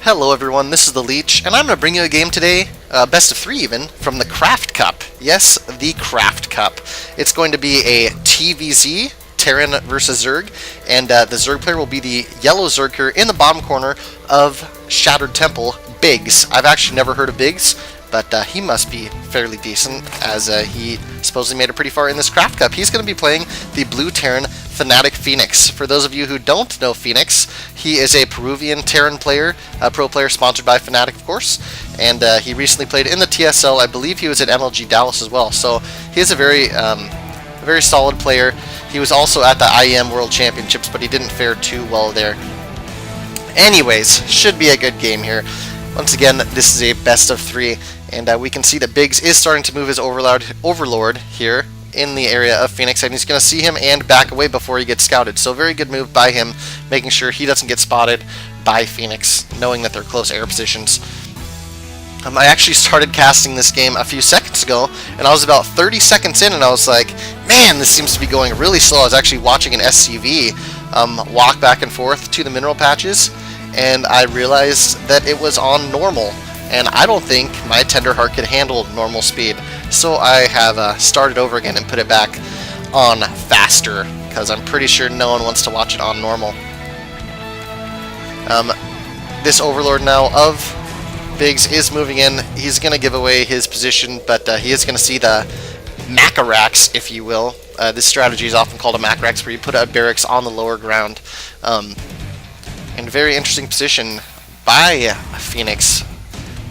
Hello everyone, this is the Leech, and I'm going to bring you a game today, best of 3 even, from the Craft Cup. Yes, the Craft Cup. It's going to be a TVZ, Terran versus Zerg, and the Zerg player will be the yellow Zerg here in the bottom corner of Shattered Temple, biGs. I've actually never heard of biGs, but he must be fairly decent, as he supposedly made it pretty far in this Craft Cup. He's going to be playing the blue Terran Fenix. For those of you who don't know Fenix, he is a Peruvian Terran player, a pro player sponsored by Fnatic, of course, and he recently played in the TSL. I believe he was at MLG Dallas as well, so he is a very solid player. He was also at the IEM World Championships, but he didn't fare too well there. Anyways, should be a good game here. Once again, this is a best of 3, and we can see that biGs is starting to move his Overlord here in the area of Fenix, and he's going to see him and back away before he gets scouted. So very good move by him, making sure he doesn't get spotted by Fenix, knowing that they're close air positions. I actually started casting this game a few seconds ago, and I was about 30 seconds in, and I was like, man, this seems to be going really slow. I was actually watching an SCV walk back and forth to the mineral patches, and I realized that it was on normal, and I don't think my tender heart could handle normal speed. So I have started over again and put it back on faster, because I'm pretty sure no one wants to watch it on normal. This Overlord now of biGs is moving in. He's going to give away his position, but he is going to see the Macarax, if you will. This strategy is often called a Macarax, where you put a barracks on the lower ground. And very interesting position by Fenix.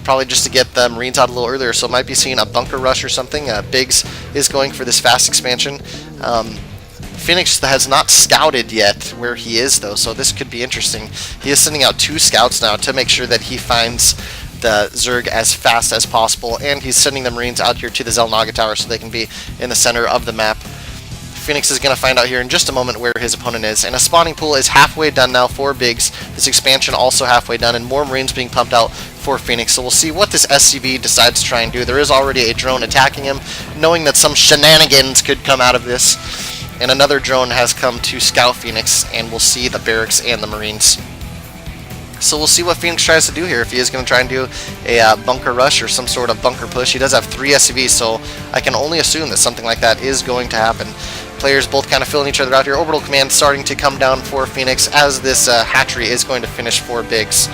Probably just to get the Marines out a little earlier, so might be seeing a bunker rush or something. biGs is going for this fast expansion. Fenix has not scouted yet where he is, though, so this could be interesting. He is sending out 2 scouts now to make sure that he finds the Zerg as fast as possible, and he's sending the Marines out here to the Xel'Naga Tower so they can be in the center of the map. Fenix is going to find out here in just a moment where his opponent is, and a spawning pool is halfway done now for biGs. This expansion also halfway done, and more Marines being pumped out for Fenix. So we'll see what this SCV decides to try and do. There is already a drone attacking him, knowing that some shenanigans could come out of this, and another drone has come to scout Fenix, and we'll see the barracks and the Marines. So we'll see what Fenix tries to do here, if he is going to try and do a bunker rush or some sort of bunker push. He does have 3 SCVs, so I can only assume that something like that is going to happen. Players both kind of filling each other out here. Orbital command starting to come down for Fenix as this hatchery is going to finish for biGs.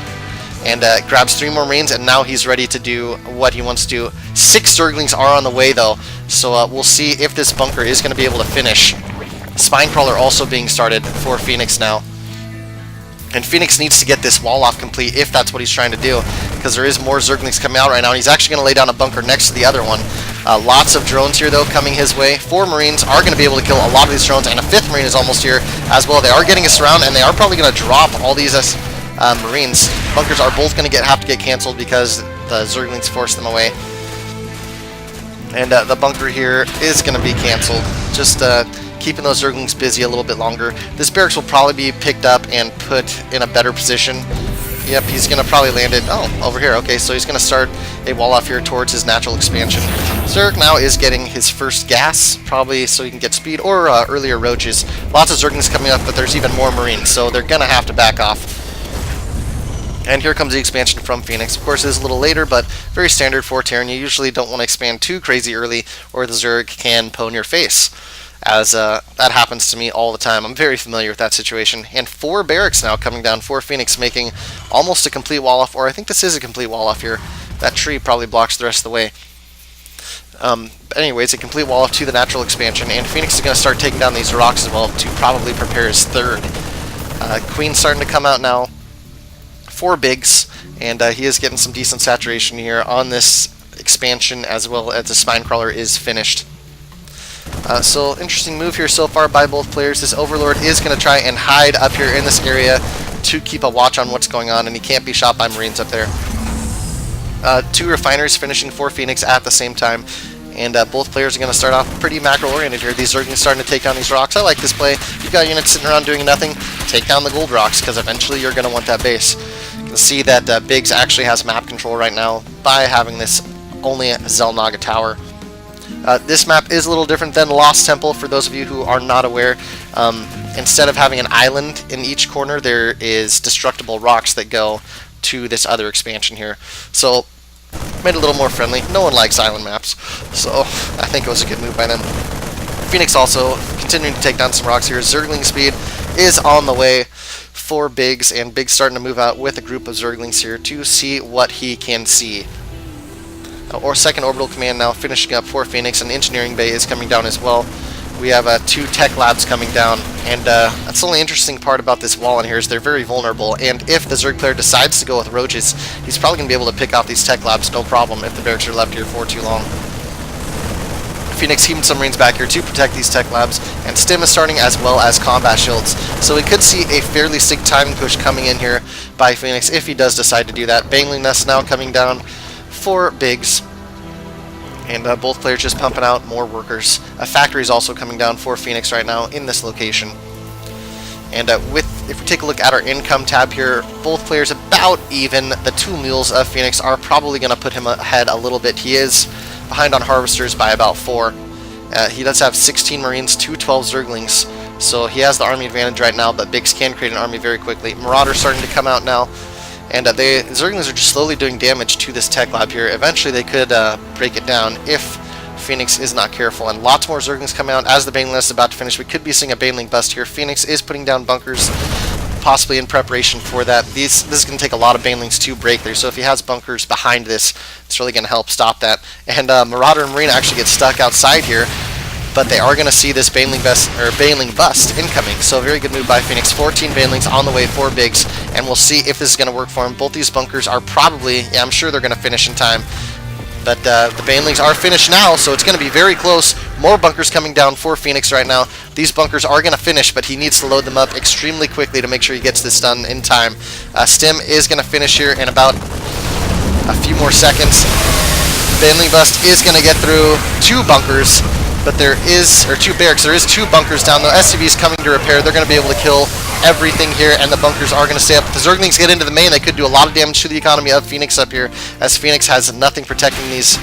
And grabs 3 more Marines, and now he's ready to do what he wants to do. 6 Zerglings are on the way, though, so we'll see if this bunker is going to be able to finish. Spinecrawler also being started for Fenix now. And Fenix needs to get this wall off complete if that's what he's trying to do, because there is more Zerglings coming out right now, and he's actually going to lay down a bunker next to the other one. Lots of drones here, though, coming his way. 4 Marines are going to be able to kill a lot of these drones, and a 5th Marine is almost here as well. They are getting us around, and they are probably going to drop all these Marines. Bunkers are both going to have to get canceled because the Zerglings force them away. And the bunker here is going to be canceled. Just keeping those Zerglings busy a little bit longer. This barracks will probably be picked up and put in a better position. Yep, he's going to probably land it, over here. Okay, so he's going to start a wall off here towards his natural expansion. Zerg now is getting his first gas, probably so he can get speed, or earlier roaches. Lots of Zerglings coming up, but there's even more Marines, so they're going to have to back off. And here comes the expansion from Fenix. Of course, it is a little later, but very standard for Terran. You usually don't want to expand too crazy early, or the Zerg can pwn your face, as that happens to me all the time. I'm very familiar with that situation. And 4 barracks now coming down for Fenix, making almost a complete wall off, or I think this is a complete wall off here. That tree probably blocks the rest of the way. But anyways, a complete wall off to the natural expansion, and Fenix is going to start taking down these rocks as well to probably prepare his 3rd. Queen's starting to come out now for biGs, and he is getting some decent saturation here on this expansion, as well as the Spinecrawler is finished. So interesting move here so far by both players. This Overlord is going to try and hide up here in this area to keep a watch on what's going on, and he can't be shot by Marines up there. 2 refiners finishing for Fenix at the same time, and both players are going to start off pretty macro-oriented here. These Zerglings starting to take down these rocks. I like this play. You've got units sitting around doing nothing. Take down the gold rocks, because eventually you're going to want that base. You can see that biGs actually has map control right now by having this only Xel'Naga Tower. This map is a little different than Lost Temple, for those of you who are not aware. Instead of having an island in each corner, there is destructible rocks that go to this other expansion here. So made it a little more friendly. No one likes island maps, so I think it was a good move by them. Fenix also continuing to take down some rocks here. Zergling speed is on the way for biGs, and biGs starting to move out with a group of Zerglings here to see what he can see. Or second orbital command now finishing up for Fenix, and engineering bay is coming down as well. We have 2 tech labs coming down, and that's the only interesting part about this wall in here is they're very vulnerable, and if the Zerg player decides to go with roaches, he's probably going to be able to pick out these tech labs no problem if the barracks are left here for too long. Fenix keeping some Marines back here to protect these tech labs, and Stim is starting as well as combat shields. So we could see a fairly sick timing push coming in here by Fenix if he does decide to do that. Bangling Nest now coming down for biGs. And both players just pumping out more workers. A factory is also coming down for Fenix right now in this location. And if we take a look at our income tab here, both players about even. The 2 mules of Fenix are probably going to put him ahead a little bit. He is behind on harvesters by about 4. He does have 16 Marines, 12 Zerglings, so he has the army advantage right now, but biGs can create an army very quickly. Marauder's starting to come out now. And the Zerglings are just slowly doing damage to this tech lab here. Eventually they could break it down if Fenix is not careful. And lots more Zerglings coming out as the Baneling is about to finish. We could be seeing a Baneling bust here. Fenix is putting down bunkers, possibly in preparation for that. This is going to take a lot of Banelings to break there. So if he has bunkers behind this, it's really going to help stop that. And Marauder and Marine actually get stuck outside here, but they are going to see this Baneling bust incoming. So very good move by Fenix. 14 Banelings on the way for biGs, and we'll see if this is going to work for him. Both these bunkers are probably, yeah, I'm sure they're going to finish in time. But the Banelings are finished now, so it's going to be very close. More bunkers coming down for Fenix right now. These bunkers are going to finish, but he needs to load them up extremely quickly to make sure he gets this done in time. Stim is going to finish here in about a few more seconds. Baneling bust is going to get through 2 bunkers. But there is, or 2 barracks, there is 2 bunkers down. The SCVs coming to repair. They're going to be able to kill everything here, and the bunkers are going to stay up. If the Zerglings get into the main, they could do a lot of damage to the economy of Fenix up here, as Fenix has nothing protecting these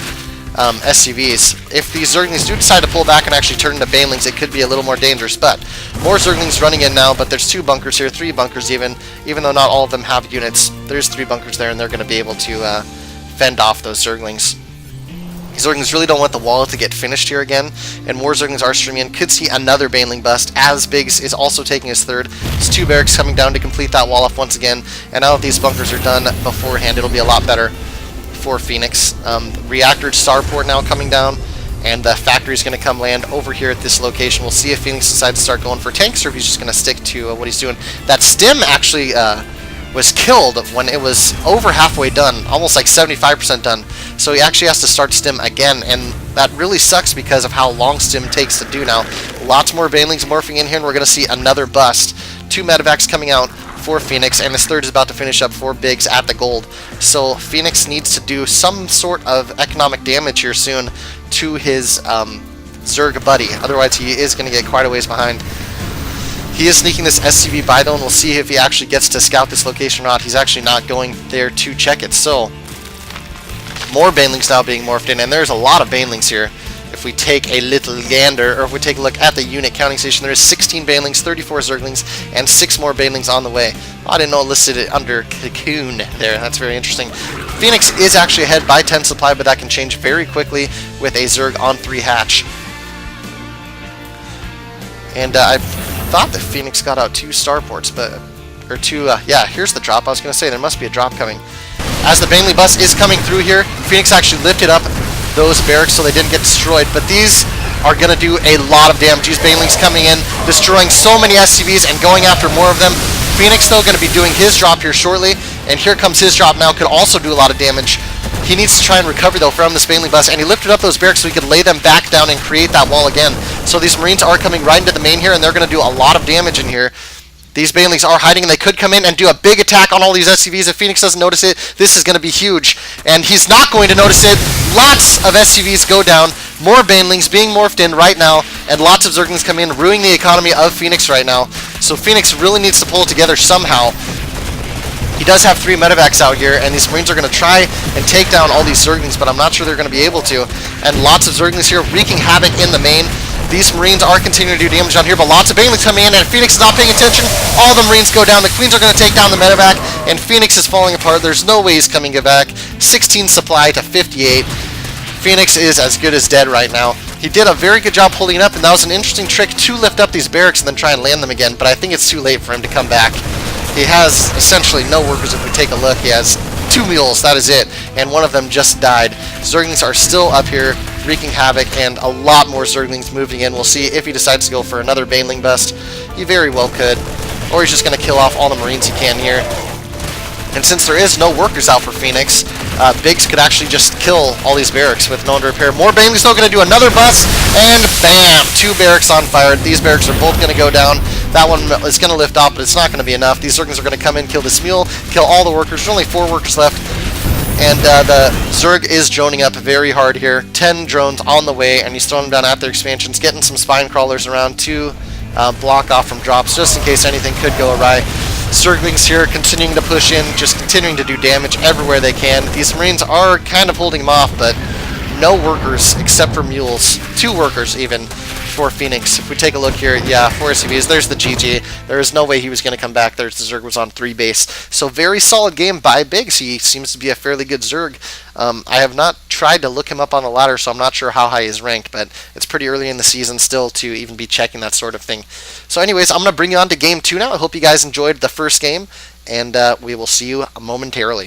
SCVs. If these Zerglings do decide to pull back and actually turn into Banelings, it could be a little more dangerous. But more Zerglings running in now, but there's 2 bunkers here, 3 bunkers even though not all of them have units. There's 3 bunkers there, and they're going to be able to fend off those Zerglings. These Zerglings really don't want the wall to get finished here again, and more Zerglings are streaming in. Could see another Baneling bust, as biGs is also taking his 3rd. There's 2 barracks coming down to complete that wall off once again, and now that these bunkers are done beforehand, it'll be a lot better for Fenix. Reactor starport now coming down, and the factory is going to come land over here at this location. We'll see if Fenix decides to start going for tanks, or if he's just going to stick to what he's doing. That Stim actually was killed when it was over halfway done, almost like 75% done. So he actually has to start Stim again, and that really sucks because of how long Stim takes to do now. Lots more Banelings morphing in here, and we're going to see another bust. 2 medevacs coming out for Fenix, and his 3rd is about to finish up for biGs at the gold. So Fenix needs to do some sort of economic damage here soon to his Zerg buddy. Otherwise, he is going to get quite a ways behind. He is sneaking this SCV by though, and we'll see if he actually gets to scout this location or not. He's actually not going there to check it. So, more Banelings now being morphed in, and there's a lot of Banelings here. If we take a little gander, or if we take a look at the unit counting station, there is 16 Banelings, 34 Zerglings, and 6 more Banelings on the way. Oh, I didn't know it listed it under Cocoon there. That's very interesting. Fenix is actually ahead by 10 supply, but that can change very quickly with a Zerg on 3 hatch. And I thought that Fenix got out 2 starports, but yeah, here's the drop. I was going to say there must be a drop coming. As the Baneling bus is coming through here, Fenix actually lifted up those barracks so they didn't get destroyed, but these are going to do a lot of damage. These Banelings coming in, destroying so many SCVs and going after more of them. Fenix, though, going to be doing his drop here shortly, and here comes his drop now, could also do a lot of damage. He needs to try and recover, though, from this Baneling bus, and he lifted up those barracks so he could lay them back down and create that wall again. So these Marines are coming right into the main here, and they're going to do a lot of damage in here. These Banelings are hiding, and they could come in and do a big attack on all these SCVs. If Fenix doesn't notice it, this is going to be huge. And he's not going to notice it. Lots of SCVs go down. More Banelings being morphed in right now, and lots of Zerglings come in, ruining the economy of Fenix right now. So Fenix really needs to pull it together somehow. He does have 3 medevacs out here, and these Marines are going to try and take down all these Zerglings, but I'm not sure they're going to be able to. And lots of Zerglings here wreaking havoc in the main. These Marines are continuing to do damage down here, but lots of banelings coming in, and Fenix is not paying attention. All the Marines go down. The Queens are going to take down the medevac, and Fenix is falling apart. There's no way he's coming back. 16 supply to 58. Fenix is as good as dead right now. He did a very good job pulling it up, and that was an interesting trick to lift up these barracks and then try and land them again, but I think it's too late for him to come back. He has essentially no workers if we take a look. He has 2 mules, that is it, and one of them just died. Zerglings are still up here wreaking havoc, and a lot more Zerglings moving in. We'll see if he decides to go for another Baneling bust. He very well could, or he's just going to kill off all the Marines he can here. And since there is no workers out for Fenix, biGs could actually just kill all these barracks with no one to repair. More Banelings though, going to do another bust, and bam! 2 barracks on fire. These barracks are both going to go down. That one is going to lift off, but it's not going to be enough. These Zerglings are going to come in, kill this mule, kill all the workers. There's only 4 workers left. And the Zerg is droning up very hard here. 10 drones on the way, and he's throwing them down at their expansions, getting some spine crawlers around to block off from drops, just in case anything could go awry. Zerglings here continuing to push in, just continuing to do damage everywhere they can. These Marines are kind of holding them off, but no workers except for mules. 2 workers even for Fenix. If we take a look here, yeah, 4 SCVs. There's the GG. There is no way he was going to come back. There's the Zerg was on 3 base. So very solid game by biGs. He seems to be a fairly good Zerg. I have not tried to look him up on a ladder, so I'm not sure how high he's ranked, but it's pretty early in the season still to even be checking that sort of thing. So anyways, I'm going to bring you on to game 2 now. I hope you guys enjoyed the first game, and we will see you momentarily.